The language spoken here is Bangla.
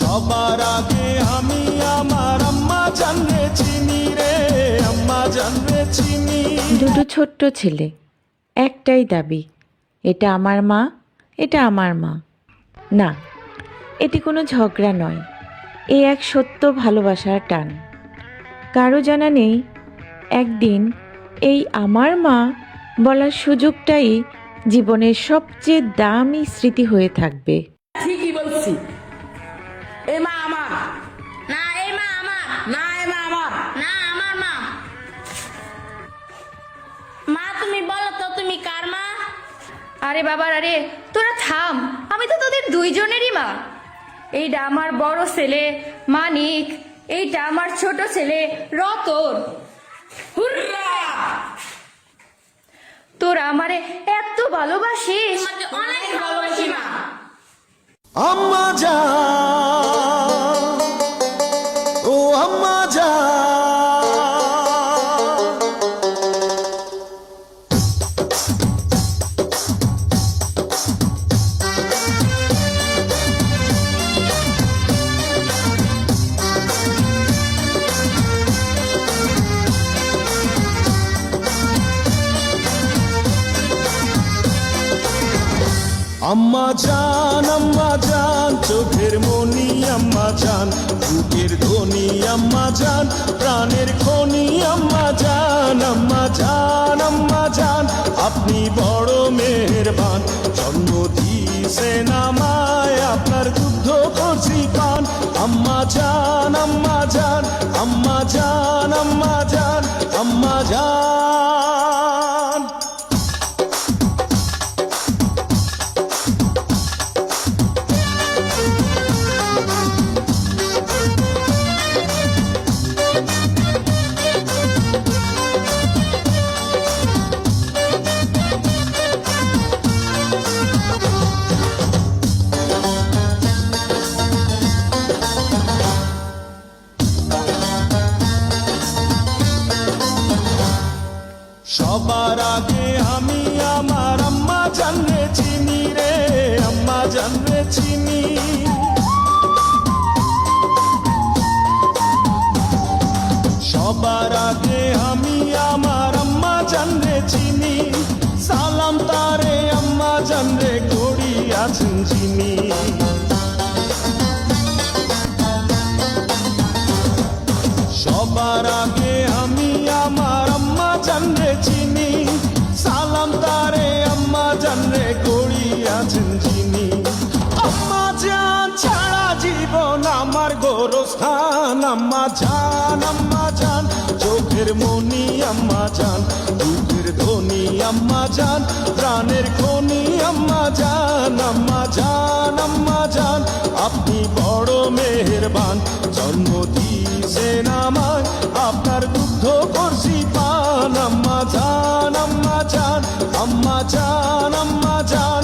সবার আগে আমি আমার আম্মা জানরে চিনি রে, আম্মা জানরে চিনি। দুটো ছোট্ট ছেলে, একটাই দাবি, এটা আমার মা, এটা আমার মা। না, এটি কোনো ঝগড়া নয়, এ এক সত্য ভালোবাসার টান। কারো জানা নেই একদিন এই আমার মা বলার সুযোগটাই জীবনের সবচেয়ে দামি স্মৃতি হয়ে থাকবে। ঠিকই বলছি, এ মা আমার না এই মা আমার, না, এ মা আমার না আমার মা। মা তুমি বলো তো তুমি কার মা? আরে বাবার আরে তোরা থাম, আমি তো তোদের দুইজনেরই মা। এইটা আমার বড় ছেলে মানিক, এইটা আমার ছোট ছেলে রতন। হুররা! তোরা আমারে এত ভালোবাসিস। তোমাকে অনেক ভালোবাসি মা। আম্মা জান, ও আম্মা জান। আম্মা জান, চোখের মনি আম্মা জান, বুকের ধ্বনি আম্মা জান, প্রাণের খনি আম্মা জান। আম্মা জান, আম্মা জান, আপনি বড় মেহেরবান, জন্ম দিয়েছেন আমায়, আপনার দুগ্ধ করছি পান। আম্মা জান, আম্মা জান, আম্মা জান, আম্মা জান, আম্মা জান। সবার আগে আমি আমার আম্মা জানরে চিনি রে, আম্মা জানরে চিনি। সবার আগে আমি আমার আম্মা জানরে চিনি, সালাম তারে আম্মা জানরে করি আছেন চিনি। সবার আগে আমি আমার আম্মা জানরে চিনি, সালাম তারে আম্মা জানরে করি আছেন চিনি। আম্মা জান ছাড়া জীবন আমার গোরস্থান। আম্মা জান, চোখের মনি আম্মা জান, বুকের ধ্বনি আম্মা জান, প্রাণের খনি আম্মা জান। আম্মা জান, আপনি বড় মেহেরবান, জন্ম দিয়েছেন আমায়, আপনার দুগ্ধ করছি পান। আম্মা জান, আম্মা জান, আম্মা জান, আম্মা জান।